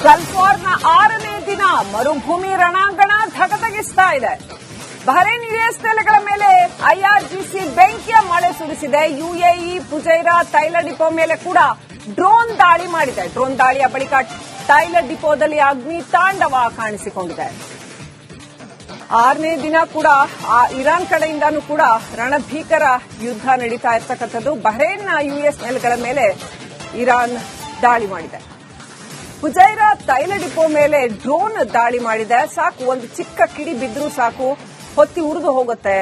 Gulf ವಾರ್ನ 6ನೇ ದಿನ ಮರುಭೂಮಿ ರಣಾಂಗಣ ಧಗಧಗಿಸ್ತಾ ಇದೆ. ಬಹರೇನ್ ಯುಎಸ್ ನೆಲೆಗಳ ಮೇಲೆ ಐಆರ್ಜಿಸಿ ಬೆಂಕಿಯ ಮಳೆ ಸುರಿಸಿದೆ. ಯುಎಇ ಫುಜೈರಾ ತೈಲ ಡಿಪೋ ಮೇಲೆ ಕೂಡ ಡ್ರೋನ್ ದಾಳಿ ಮಾಡಿದೆ. ಡ್ರೋನ್ ದಾಳಿಯ ಬಳಿಕ ತೈಲ ಡಿಪೋದಲ್ಲಿ ಅಗ್ನಿ ತಾಂಡವ ಕಾಣಿಸಿಕೊಂಡಿದೆ. 6ನೇ ದಿನ ಕೂಡ ಇರಾನ್ ಕಡೆಯಿಂದಾನೂ ಕೂಡ ರಣಭೀಕರ ಯುದ್ಧ ನಡೀತಾ ಇರ್ತಕ್ಕಂಥದ್ದು. ಬಹರೇನ್ ಯುಎಸ್ ನೆಲೆಗಳ ಮೇಲೆ ಇರಾನ್ ದಾಳಿ ಮಾಡಿದೆ. ಫುಜೈರಾ ತೈಲ ಡಿಪೋ ಮೇಲೆ ಡ್ರೋನ್ ದಾಳಿ ಮಾಡಿದೆ. ಸಾಕು, ಒಂದು ಚಿಕ್ಕ ಕಿಡಿ ಬಿದ್ರೂ ಸಾಕು, ಹೊತ್ತಿ ಉರಿದು ಹೋಗುತ್ತೆ.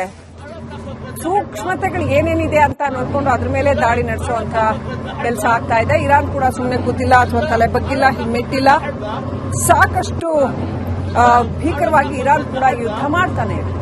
ಸೂಕ್ಷ್ಮತೆಗಳು ಏನೇನಿದೆ ಅಂತ ನೋಡ್ಕೊಂಡು ಅದ್ರ ಮೇಲೆ ದಾಳಿ ನಡೆಸುವಂತ ಕೆಲಸ ಆಗ್ತಾ ಇದೆ. ಇರಾನ್ ಕೂಡ ಸುಮ್ಮನೆ ಕೂತಿಲ್ಲ ಅಥವಾ ತಲೆ ಬಗ್ಗಿಲ್ಲ, ಹಿಮ್ಮೆಟ್ಟಿಲ್ಲ. ಸಾಕಷ್ಟು ಭೀಕರವಾಗಿ ಇರಾನ್ ಕೂಡ ಯುದ್ಧ ಮಾಡ್ತಾನೆ ಇದೆ.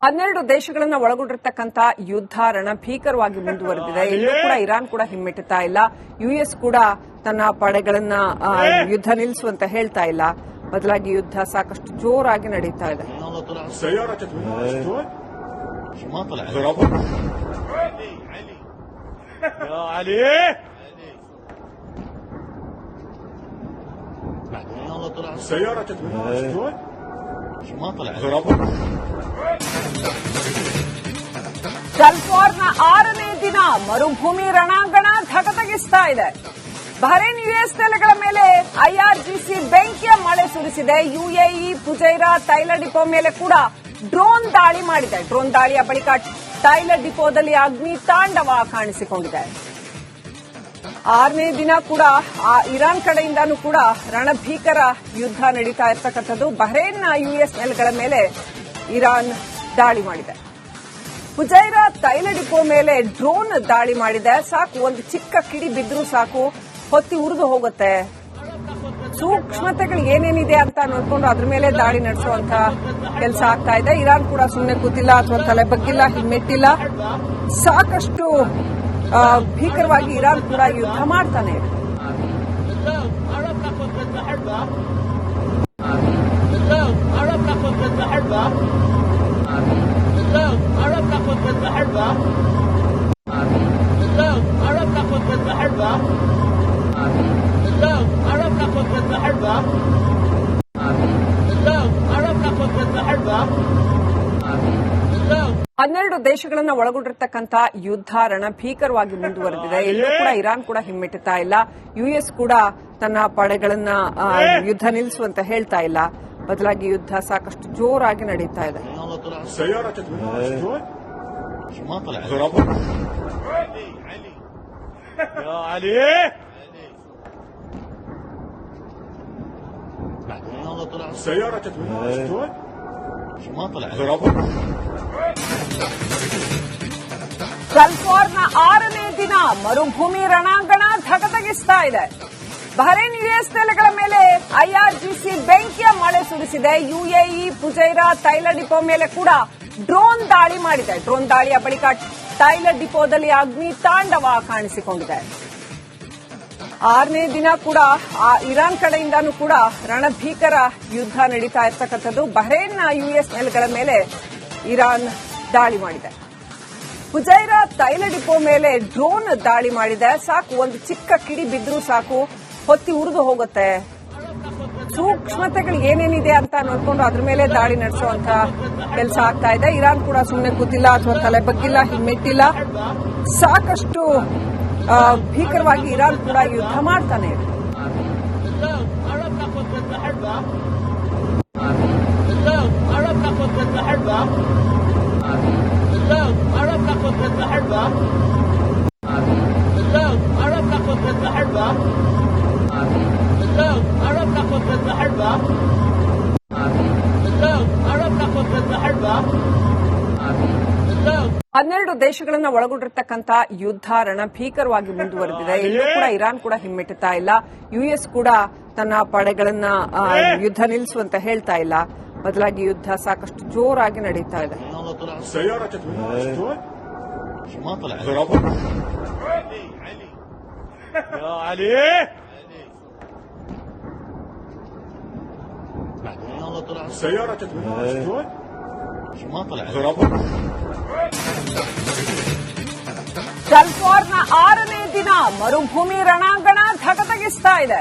ಹನ್ನೆರಡು ದೇಶಗಳನ್ನ ಒಳಗೊಂಡಿರ್ತಕ್ಕಂಥ ಯುದ್ಧ ರಣಭೀಕರವಾಗಿ ಮುಂದುವರೆದಿದೆ. ಎಲ್ಲೂ ಕೂಡ ಇರಾನ್ ಕೂಡ ಹಿಮ್ಮೆಟ್ಟುತ್ತಾ ಇಲ್ಲ. ಯುಎಸ್ ಕೂಡ ತನ್ನ ಪಡೆಗಳನ್ನ ಯುದ್ಧ ನಿಲ್ಲಿಸುವಂತ ಹೇಳ್ತಾ ಇಲ್ಲ. ಬದಲಾಗಿ ಯುದ್ಧ ಸಾಕಷ್ಟು ಜೋರಾಗಿ ನಡೀತಾ ಇದೆ. ಗಲ್ಫ್ ವಾರ್ನ 6ನೇ ದಿನ ಮರುಭೂಮಿ ರಣಾಂಗಣ ಧಗಧಗಿಸ್ತಾ ಇದೆ. ಬಹರೇನ್ ಯುಎಸ್ ನೆಲೆಗಳ ಮೇಲೆ ಐಆರ್ಜಿಸಿ ಬೆಂಕಿಯ ಮಳೆ ಸುರಿಸಿದೆ. ಯುಎಇ ಫುಜೈರಾ ತೈಲ ಡಿಪೋ ಮೇಲೆ ಕೂಡ ಡ್ರೋನ್ ದಾಳಿ ಮಾಡಿದೆ. ಡ್ರೋನ್ ದಾಳಿಯ ಬಳಿಕ ತೈಲ ಡಿಪೋದಲ್ಲಿ ಅಗ್ನಿ ತಾಂಡವ ಕಾಣಿಸಿಕೊಂಡಿದೆ. 6ನೇ ದಿನ ಕೂಡ ಇರಾನ್ ಕಡೆಯಿಂದಾನೂ ಕೂಡ ರಣಭೀಕರ ಯುದ್ಧ ನಡೀತಾ ಇರ್ತಕ್ಕಂಥದ್ದು. ಬಹರೇನ್ ಯುಎಸ್ ನೆಲೆಗಳ ಮೇಲೆ ಇರಾನ್ ದಾಳಿ ಮಾಡಿದೆ. ಫುಜೈರಾ ತೈಲ ಡಿಪೋ ಮೇಲೆ ಡ್ರೋನ್ ದಾಳಿ ಮಾಡಿದೆ. ಸಾಕು, ಒಂದು ಚಿಕ್ಕ ಕಿಡಿ ಬಿದ್ರೂ ಸಾಕು, ಹೊತ್ತಿ ಉರಿದು ಹೋಗುತ್ತೆ. ಸೂಕ್ಷ್ಮತೆಗಳು ಏನೇನಿದೆ ಅಂತ ನೋಡ್ಕೊಂಡು ಅದ್ರ ಮೇಲೆ ದಾಳಿ ನಡೆಸುವಂತ ಕೆಲಸ ಆಗ್ತಾ ಇದೆ. ಇರಾನ್ ಕೂಡ ಸುಮ್ಮನೆ ಕೂತಿಲ್ಲ ಅಥವಾ ತಲೆ ಬಗ್ಗಿಲ್ಲ, ಹಿಮ್ಮೆಟ್ಟಿಲ್ಲ. ಸಾಕಷ್ಟು ಭೀಕರವಾಗಿ ಇರಾನ್ ಕೂಡ ಯುದ್ಧ ಮಾಡ್ತಾನೆ ಇದೆ. ಹನ್ನೆರಡು ದೇಶಗಳನ್ನ ಒಳಗೊಂಡಿರ್ತಕ್ಕಂಥ ಯುದ್ಧ ರಣಭೀಕರವಾಗಿ ಮುಂದುವರೆದಿದೆ. ಎಲ್ಲೂ ಕೂಡ ಇರಾನ್ ಕೂಡ ಹಿಮ್ಮೆಟ್ಟುತ್ತಾ ಇಲ್ಲ. ಯುಎಸ್ ಕೂಡ ತನ್ನ ಪಡೆಗಳನ್ನ ಯುದ್ಧ ನಿಲ್ಲಿಸುವಂತ ಹೇಳ್ತಾ ಇಲ್ಲ. ಬದಲಾಗಿ ಯುದ್ಧ ಸಾಕಷ್ಟು ಜೋರಾಗಿ ನಡೀತಾ ಇದೆ. ಗಲ್ಫ್ ವಾರ್ನ 6ನೇ ದಿನ ಮರುಭೂಮಿ ರಣಾಂಗಣ ಧಗಧಗಿಸ್ತಾ ಇದೆ. ಬಹರೇನ್ ಯುಎಸ್ ನೆಲೆಗಳ ಮೇಲೆ ಐಆರ್ಜಿಸಿ ಬೆಂಕಿಯ ಮಳೆ ಸುರಿಸಿದೆ. ಯುಎಇ ಫುಜೈರಾ ತೈಲ ಡಿಪೋ ಮೇಲೆ ಕೂಡ ಡ್ರೋನ್ ದಾಳಿ ಮಾಡಿದೆ. ಡ್ರೋನ್ ದಾಳಿಯ ಬಳಿಕ ತೈಲ ಡಿಪೋದಲ್ಲಿ ಅಗ್ನಿ ತಾಂಡವ ಕಾಣಿಸಿಕೊಂಡಿದೆ. 6ನೇ ದಿನ ಕೂಡ ಇರಾನ್ ಕಡೆಯಿಂದಾನೂ ಕೂಡ ರಣಭೀಕರ ಯುದ್ಧ ನಡೀತಾ ಇರ್ತಕ್ಕಂಥದ್ದು. ಬಹರೇನ್ ಯುಎಸ್ ನೆಲೆಗಳ ಮೇಲೆ ಇರಾನ್ ದಾಳಿ ಮಾಡಿದೆ. ಫುಜೈರಾ ತೈಲ ಡಿಪೋ ಮೇಲೆ ಡ್ರೋನ್ ದಾಳಿ ಮಾಡಿದೆ. ಸಾಕು, ಒಂದು ಚಿಕ್ಕ ಕಿಡಿ ಬಿದ್ರೂ ಸಾಕು, ಹೊತ್ತಿ ಉರಿದು ಹೋಗುತ್ತೆ. ಸೂಕ್ಷ್ಮತೆಗಳು ಏನೇನಿದೆ ಅಂತ ನೋಡ್ಕೊಂಡು ಅದ್ರ ಮೇಲೆ ದಾಳಿ ನಡೆಸುವಂತ ಕೆಲಸ ಆಗ್ತಾ ಇದೆ. ಇರಾನ್ ಕೂಡ ಸುಮ್ಮನೆ ಕೂತಿಲ್ಲ ಅಥವಾ ತಲೆ ಬಗ್ಗಿಲ್ಲ, ಹಿಮ್ಮೆಟ್ಟಿಲ್ಲ. ಸಾಕಷ್ಟು ಭೀಕರವಾಗಿ ಇರಾನ್ ಕೂಡ ಯುದ್ಧ ಮಾಡ್ತಾನೆ ಇದೆ. ಹನ್ನೆರಡು ದೇಶಗಳನ್ನ ಒಳಗೊಂಡಿರ್ತಕ್ಕಂಥ ಯುದ್ಧ ರಣಭೀಕರವಾಗಿ ಮುಂದುವರೆದಿದೆ. ಎಲ್ಲೂ ಕೂಡ ಇರಾನ್ ಕೂಡ ಹಿಮ್ಮೆಟ್ಟುತ್ತಾ ಇಲ್ಲ. ಯುಎಸ್ ಕೂಡ ತನ್ನ ಪಡೆಗಳನ್ನ ಯುದ್ಧ ನಿಲ್ಲಿಸುವಂತ ಹೇಳ್ತಾ ಇಲ್ಲ. ಬದಲಾಗಿ ಯುದ್ಧ ಸಾಕಷ್ಟು ಜೋರಾಗಿ ನಡೀತಾ ಇದೆ. ಗಲ್ಫ್ವಾರ್ನ 6ನೇ ದಿನ ಮರುಭೂಮಿ ರಣಾಂಗಣ ಧಗಧಗಿಸ್ತಾ ಇದೆ.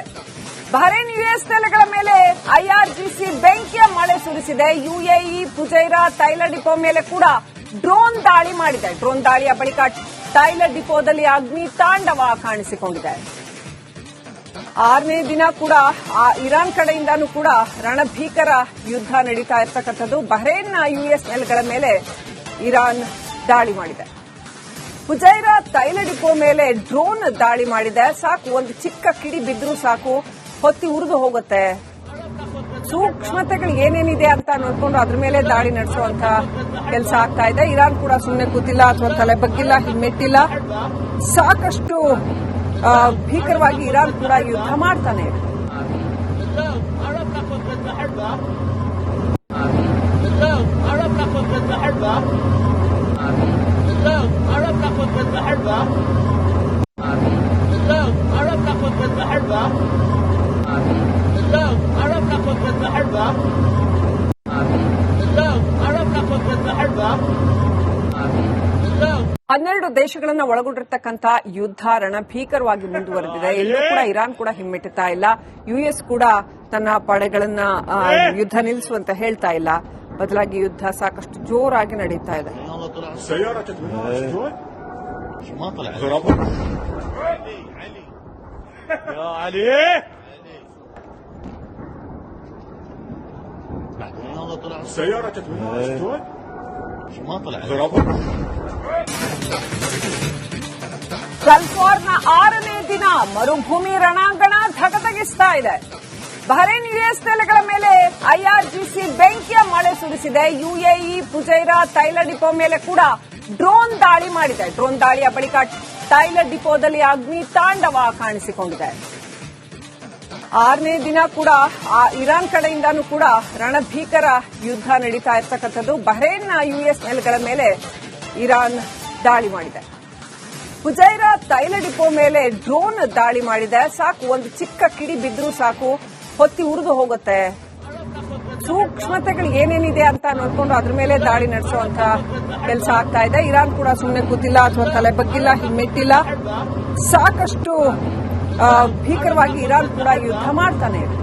ಬಹರೇನ್ ಯುಎಸ್ ನೆಲೆಗಳ ಮೇಲೆ ಐಆರ್ಜಿಸಿ ಬೆಂಕಿಯ ಮಳೆ ಸುರಿಸಿದೆ. ಯುಎಇ ಫುಜೈರಾ ತೈಲ ಡಿಪೋ ಮೇಲೆ ಕೂಡ ಡ್ರೋನ್ ದಾಳಿ ಮಾಡಿದೆ. ಡ್ರೋನ್ ದಾಳಿಯ ಬಳಿಕ ತೈಲ ಡಿಪೋದಲ್ಲಿ ಅಗ್ನಿ ತಾಂಡವ ಕಾಣಿಸಿಕೊಂಡಿದೆ. 6ನೇ ದಿನ ಕೂಡ ಇರಾನ್ ಕಡೆಯಿಂದಾನೂ ಕೂಡ ರಣಭೀಕರ ಯುದ್ಧ ನಡೀತಾ ಇರತಕ್ಕಂಥದ್ದು. ಬಹರೇನ್ ಯುಎಸ್ ನೆಲೆಗಳ ಮೇಲೆ ಇರಾನ್ ದಾಳಿ ಮಾಡಿದೆ. ಫುಜೈರಾ ತೈಲ ಡಿಪೋ ಮೇಲೆ ಡ್ರೋನ್ ದಾಳಿ ಮಾಡಿದೆ. ಸಾಕು, ಒಂದು ಚಿಕ್ಕ ಕಿಡಿ ಬಿದ್ರೂ ಸಾಕು, ಹೊತ್ತಿ ಉರಿದು ಹೋಗುತ್ತೆ. ಸೂಕ್ಷ್ಮತೆಗಳು ಏನೇನಿದೆ ಅಂತ ನೋಡ್ಕೊಂಡು ಅದ್ರ ಮೇಲೆ ದಾಳಿ ನಡೆಸುವಂತ ಕೆಲಸ ಆಗ್ತಾ ಇದೆ. ಇರಾನ್ ಕೂಡ ಸುಮ್ಮನೆ ಕೂತಿಲ್ಲ ಅಥವಾ ತಲೆ ಬಗ್ಗಿಲ್ಲ, ಹಿಮ್ಮೆಟ್ಟಿಲ್ಲ. ಸಾಕಷ್ಟು ಭೀಕರವಾಗಿ ಇರಾನ್ ಕೂಡ ಯುದ್ಧ ಮಾಡ್ತಾನೆ ಇದೆ. ಹನ್ನೆರಡು ದೇಶಗಳನ್ನು ಒಳಗೊಂಡಿರ್ತಕ್ಕಂಥ ಯುದ್ಧ ರಣಭೀಕರವಾಗಿ ಮುಂದುವರೆದಿದೆ. ಎಲ್ಲೂ ಕೂಡ ಇರಾನ್ ಕೂಡ ಹಿಮ್ಮೆಟ್ಟುತ್ತಾ ಇಲ್ಲ. ಯುಎಸ್ ಕೂಡ ತನ್ನ ಪಡೆಗಳನ್ನ ಯುದ್ಧ ನಿಲ್ಲಿಸುವಂತ ಹೇಳ್ತಾ ಇಲ್ಲ. ಬದಲಾಗಿ ಯುದ್ಧ ಸಾಕಷ್ಟು ಜೋರಾಗಿ ನಡೀತಾ ಇದೆ. ಗಲ್ಫ್ವಾರ್ನ 6ನೇ ದಿನ ಮರುಭೂಮಿ ರಣಾಂಗಣ ಧಗಧಗಿಸ್ತಾ ಇದೆ. ಬಹರೇನ್ ಯುಎಸ್ ನೆಲೆಗಳ ಮೇಲೆ ಐಆರ್ಜಿಸಿ ಬೆಂಕಿಯ ಮಳೆ ಸುರಿಸಿದೆ. ಯುಎಇ ಫುಜೈರಾ ತೈಲ ಡಿಪೋ ಮೇಲೆ ಕೂಡ ಡ್ರೋನ್ ದಾಳಿ ಮಾಡಿದೆ. ಡ್ರೋನ್ ದಾಳಿಯ ಬಳಿಕ ತೈಲ ಡಿಪೋದಲ್ಲಿ ಅಗ್ನಿ ತಾಂಡವ ಕಾಣಿಸಿಕೊಂಡಿದೆ. 6ನೇ ದಿನ ಕೂಡ ಇರಾನ್ ಕಡೆಯಿಂದಾನೂ ಕೂಡ ರಣಭೀಕರ ಯುದ್ಧ ನಡೀತಾ ಇರತಕ್ಕಂಥದ್ದು. ಬಹರೇನ್ ಯುಎಸ್ ನೆಲೆಗಳ ಮೇಲೆ ಇರಾನ್ ದಾಳಿ ಮಾಡಿದೆ. ಫುಜೈರಾ ತೈಲ ಡಿಪೋ ಮೇಲೆ ಡ್ರೋನ್ ದಾಳಿ ಮಾಡಿದೆ. ಸಾಕು, ಒಂದು ಚಿಕ್ಕ ಕಿಡಿ ಬಿದ್ರೂ ಸಾಕು, ಹೊತ್ತಿ ಉರಿದು ಹೋಗುತ್ತೆ. ಸೂಕ್ಷ್ಮತೆಗಳು ಏನೇನಿದೆ ಅಂತ ನೋಡ್ಕೊಂಡು ಅದ್ರ ಮೇಲೆ ದಾಳಿ ನಡೆಸುವಂತ ಕೆಲಸ ಆಗ್ತಾ ಇದೆ. ಇರಾನ್ ಕೂಡ ಸುಮ್ಮನೆ ಕೂತಿಲ್ಲ ಅಥವಾ ತಲೆ ಬಗ್ಗಿಲ್ಲ, ಹಿಮ್ಮೆಟ್ಟಿಲ್ಲ. ಸಾಕಷ್ಟು ಭೀಕರವಾಗಿ ಇರಾನ್ ಕೂಡ ಯುದ್ಧ ಮಾಡ್ತಾನೆ ಇದೆ.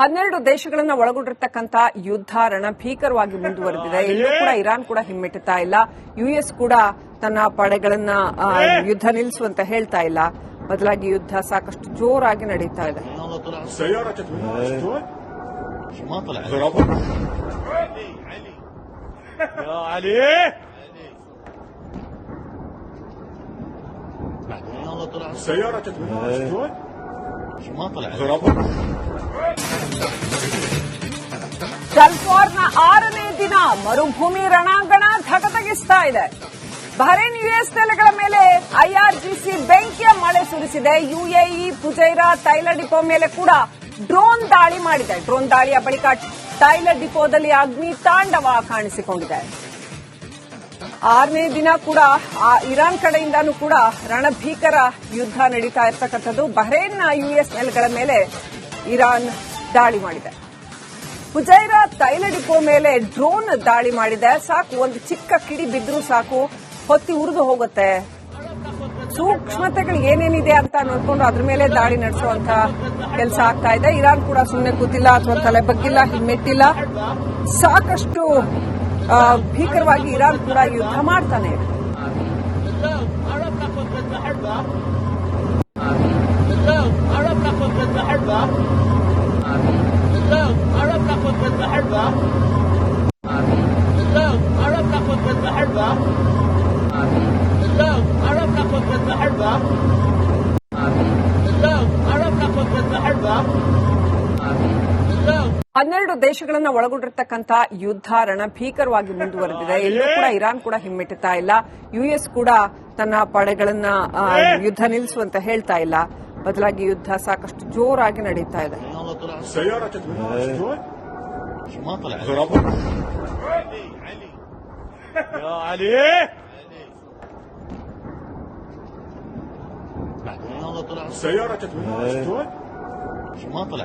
ಹನ್ನೆರಡು ದೇಶಗಳನ್ನು ಒಳಗೊಂಡಿರ್ತಕ್ಕಂಥ ಯುದ್ಧ ರಣಭೀಕರವಾಗಿ ಮುಂದುವರೆದಿದೆ. ಎಲ್ಲೂ ಕೂಡ ಇರಾನ್ ಕೂಡ ಹಿಮ್ಮೆಟ್ಟುತ್ತಾ ಇಲ್ಲ. ಯುಎಸ್ ಕೂಡ ತನ್ನ ಪಡೆಗಳನ್ನ ಯುದ್ಧ ನಿಲ್ಲಿಸುವಂತ ಹೇಳ್ತಾ ಇಲ್ಲ. ಬದಲಾಗಿ ಯುದ್ಧ ಸಾಕಷ್ಟು ಜೋರಾಗಿ ನಡೀತಾ ಇದೆ. ಗಲ್ಫ್ವಾರ್ನ 6ನೇ ದಿನ ಮರುಭೂಮಿ ರಣಾಂಗಣ ಧಗಧಗಿಸ್ತಾ ಇದೆ. ಬಹರೇನ್ ಯುಎಸ್ ನೆಲೆಗಳ ಮೇಲೆ ಐಆರ್ಜಿಸಿ ಬೆಂಕಿಯ ಮಳೆ ಸುರಿಸಿದೆ. ಯುಎಇ ಫುಜೈರಾ ತೈಲ ಡಿಪೋ ಮೇಲೆ ಕೂಡ ಡ್ರೋನ್ ದಾಳಿ ಮಾಡಿದೆ. ಡ್ರೋನ್ ದಾಳಿಯ ಬಳಿಕ ತೈಲ ಡಿಪೋದಲ್ಲಿ ಅಗ್ನಿ ತಾಂಡವ ಕಾಣಿಸಿಕೊಂಡಿದೆ. 6ನೇ ದಿನ ಕೂಡ ಇರಾನ್ ಕಡೆಯಿಂದಾನೂ ಕೂಡ ರಣಭೀಕರ ಯುದ್ಧ ನಡೀತಾ ಇರತಕ್ಕಂಥದ್ದು. ಬಹರೇನ್ ಯುಎಸ್ ನೆಲೆಗಳ ಮೇಲೆ ಇರಾನ್ ದಾಳಿ ಮಾಡಿದೆ. ಫುಜೈರಾ ತೈಲ ಡಿಪೋ ಮೇಲೆ ಡ್ರೋನ್ ದಾಳಿ ಮಾಡಿದೆ. ಸಾಕು, ಒಂದು ಚಿಕ್ಕ ಕಿಡಿ ಬಿದ್ರೂ ಸಾಕು, ಹೊತ್ತಿ ಉರಿದು ಹೋಗುತ್ತೆ. ಸೂಕ್ಷ್ಮತೆಗಳು ಏನೇನಿದೆ ಅಂತ ನೋಡ್ಕೊಂಡು ಅದ್ರ ಮೇಲೆ ದಾಳಿ ನಡೆಸುವಂತ ಕೆಲಸ ಆಗ್ತಾ ಇದೆ. ಇರಾನ್ ಕೂಡ ಸುಮ್ಮನೆ ಕೂತಿಲ್ಲ ಅಥವಾ ತಲೆ ಬಗ್ಗಿಲ್ಲ, ಹಿಮ್ಮೆಟ್ಟಿಲ್ಲ. ಸಾಕಷ್ಟು ಭೀಕರವಾಗಿ ಇರಾನ್ ಕೂಡ ಯುದ್ಧ ಮಾಡ್ತಾನೆ ಇದೆ. 12 ದೇಶಗಳನ್ನ ಒಳಗೊಂಡಿರ್ತಕ್ಕಂಥ ಯುದ್ಧ ರಣಭೀಕರವಾಗಿ ಮುಂದುವರೆದಿದೆ. ಎಲ್ಲೂ ಕೂಡ ಇರಾನ್ ಕೂಡ ಹಿಮ್ಮೆಟ್ಟುತ್ತಾ ಇಲ್ಲ. ಯುಎಸ್ ಕೂಡ ತನ್ನ ಪಡೆಗಳನ್ನ ಯುದ್ಧ ನಿಲ್ಲಿಸುವಂತ ಹೇಳ್ತಾ ಇಲ್ಲ. ಬದಲಾಗಿ ಯುದ್ಧ ಸಾಕಷ್ಟು ಜೋರಾಗಿ ನಡೀತಾ ಇದೆ. السيارة كانت من هون ما طلع